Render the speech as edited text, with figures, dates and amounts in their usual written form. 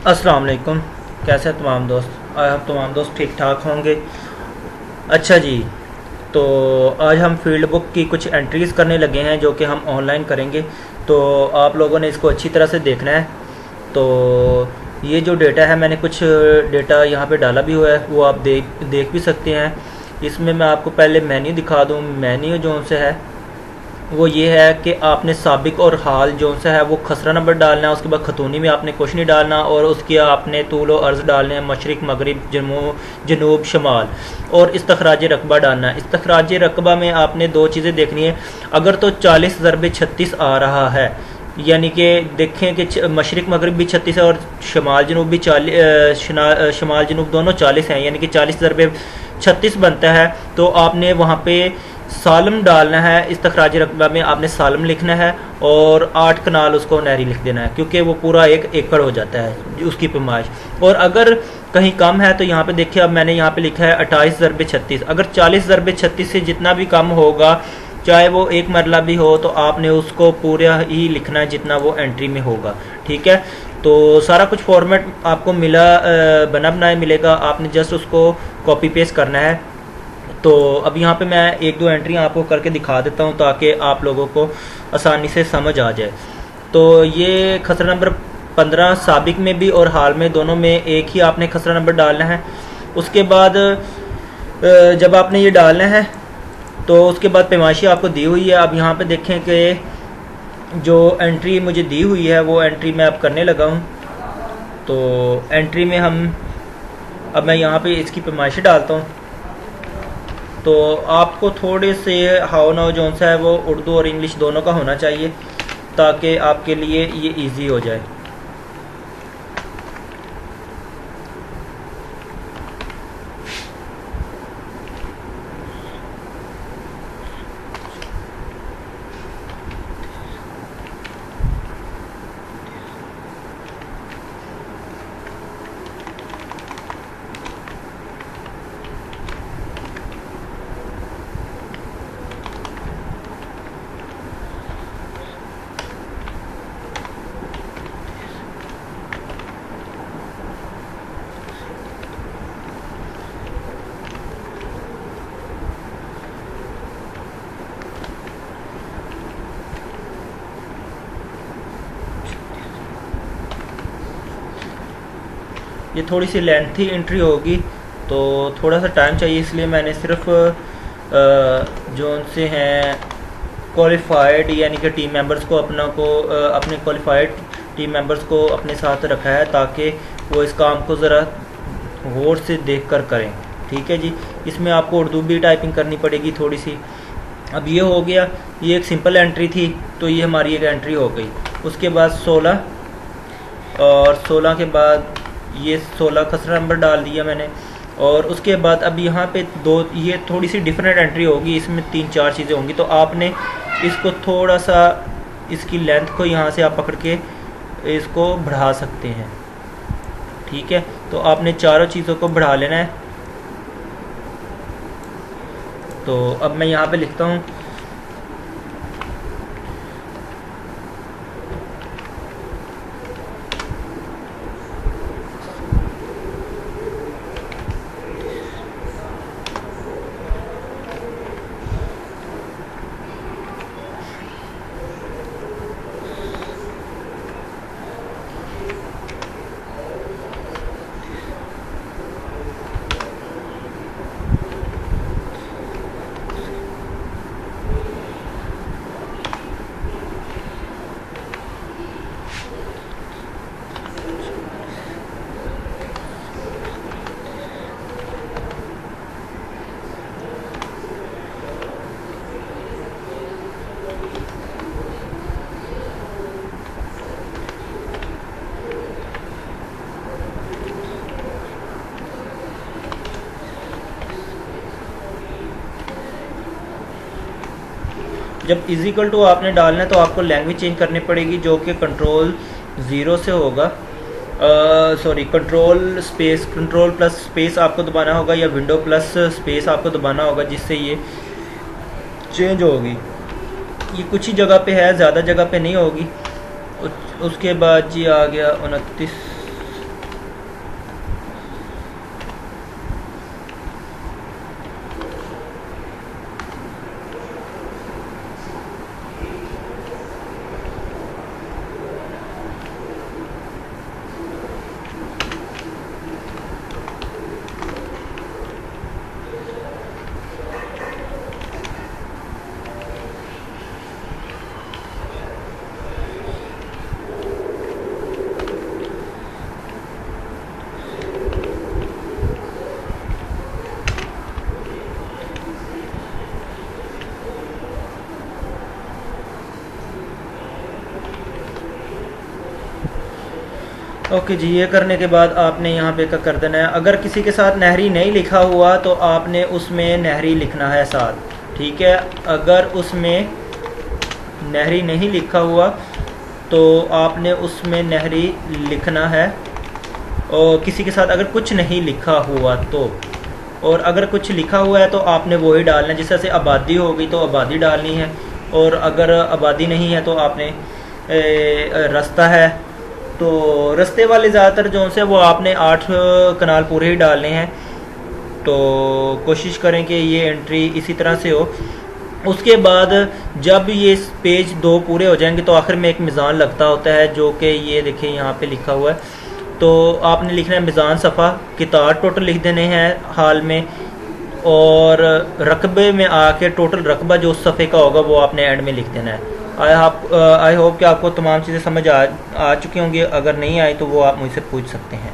अस्सलाम वालेकुम। कैसे हैं तमाम दोस्त? आज हम तमाम दोस्त ठीक ठाक होंगे। अच्छा जी, तो आज हम फील्ड बुक की कुछ एंट्रीज़ करने लगे हैं जो कि हम ऑनलाइन करेंगे। तो आप लोगों ने इसको अच्छी तरह से देखना है। तो ये जो डेटा है, मैंने कुछ डेटा यहाँ पे डाला भी हुआ है, वो आप देख देख भी सकते हैं। इसमें मैं आपको पहले मेन्यू दिखा दूँ। मेन्यू जो से है वो ये है कि आपने साबिक और हाल जो सा है वो खसरा नंबर डालना है। उसके बाद खतूनी में आपने कुछ नहीं डालना, और उसके आपने तूल और अर्ज़ डालने हैं, मशरिक़ मगरिब जनूब शमाल, और इस्तखराज रकबा डालना है। इस्तखराज रकबा में आपने दो चीज़ें देखनी है। अगर तो 40 ज़रबे 36 आ रहा है, यानी कि देखें कि मशरिक़ मगरिब भी 36 है और शमाल जनूब भी 40, शमाल जनूब दोनों 40 हैं, यानी कि 40 ज़रबे 36 बनता है। तो आपने वहाँ पे सालम डालना है। इस्तखराज रकबा में आपने सालम लिखना है और 8 कनाल उसको नहरी लिख देना है, क्योंकि वो पूरा 1 एकड़ हो जाता है उसकी पैमाइश। और अगर कहीं कम है तो यहाँ पे देखिए, अब मैंने यहाँ पे लिखा है 28 ज़रबे 36। अगर 40 ज़रबे 36 से जितना भी कम होगा, चाहे वो एक मरला भी हो, तो आपने उसको पूरा ही लिखना है जितना वो एंट्री में होगा। ठीक है, तो सारा कुछ फॉर्मेट आपको बना बनाया मिलेगा। आपने जस्ट उसको कॉपी पेस्ट करना है। तो अब यहाँ पे मैं एक दो एंट्री आपको करके दिखा देता हूँ ताकि आप लोगों को आसानी से समझ आ जाए। तो ये खसरा नंबर 15 साबिक में भी और हाल में दोनों में एक ही आपने खसरा नंबर डालना है। उसके बाद जब आपने ये डालना है तो उसके बाद पैमाइशी आपको दी हुई है। अब यहाँ पे देखें कि जो एंट्री मुझे दी हुई है वो एंट्री मैं अब करने लगा हूँ। तो एंट्री में अब मैं यहाँ पे इसकी पैमाइशी डालता हूँ। तो आपको थोड़े से हाव नाव जो सा है वो उर्दू और इंग्लिश दोनों का होना चाहिए, ताकि आपके लिए ये इजी हो जाए। ये थोड़ी सी लेंथी एंट्री होगी तो थोड़ा सा टाइम चाहिए, इसलिए मैंने सिर्फ जो उनसे हैं क्वालिफाइड यानी कि टीम मेंबर्स को अपने क्वालिफाइड टीम मेंबर्स को अपने साथ रखा है, ताकि वो इस काम को ज़रा गौर से देख कर करें। ठीक है जी, इसमें आपको उर्दू भी टाइपिंग करनी पड़ेगी थोड़ी सी। अब ये हो गया, ये एक सिंपल एंट्री थी, तो ये हमारी एक एंट्री हो गई। उसके बाद 16 और 16 के बाद ये 16 खसरा नंबर डाल दिया मैंने। और उसके बाद अब यहाँ पे ये थोड़ी सी डिफरेंट एंट्री होगी, इसमें 3-4 चीज़ें होंगी। तो आपने इसको थोड़ा सा, इसकी लेंथ को यहाँ से आप पकड़ के इसको बढ़ा सकते हैं। ठीक है, तो आपने चारों चीज़ों को बढ़ा लेना है। तो अब मैं यहाँ पे लिखता हूँ जब इजिकल टू आपने डालना है तो आपको लैंग्वेज चेंज करनी पड़ेगी, जो कि कंट्रोल 0 से होगा। कंट्रोल प्लस स्पेस आपको दबाना होगा, या विंडो प्लस स्पेस आपको दबाना होगा, जिससे ये चेंज होगी। ये कुछ ही जगह पे है, ज़्यादा जगह पे नहीं होगी। उसके बाद जी आ गया 29 ओके जी, ये करने के बाद आपने यहाँ पे क्या कर देना है, अगर किसी के साथ नहरी नहीं लिखा हुआ तो आपने उसमें नहरी लिखना है साथ, ठीक है। अगर उसमें नहरी नहीं लिखा हुआ तो आपने उसमें नहरी लिखना है। और किसी के साथ अगर कुछ नहीं लिखा हुआ तो, और अगर कुछ लिखा हुआ है तो आपने वही डालना है। जिस तरह से आबादी होगी तो आबादी डालनी है, और अगर आबादी नहीं है तो आपने रास्ता है तो रास्ते वाले ज़्यादातर जो से वो आपने 8 कनाल पूरे ही डालने हैं। तो कोशिश करें कि ये एंट्री इसी तरह से हो। उसके बाद जब ये पेज 2 पूरे हो जाएंगे तो आखिर में एक मिज़ान लगता होता है, जो कि ये देखिए यहाँ पे लिखा हुआ है। तो आपने लिखना है मिज़ान सफ़ा, कितार टोटल लिख देने हैं हाल में, और रकबे में आके टोटल रकबा जो उस सफ़े का होगा वो आपने एंड में लिख देना है। आई होप कि आपको तमाम चीज़ें समझ आ चुकी होंगी। अगर नहीं आई तो वो आप मुझसे पूछ सकते हैं।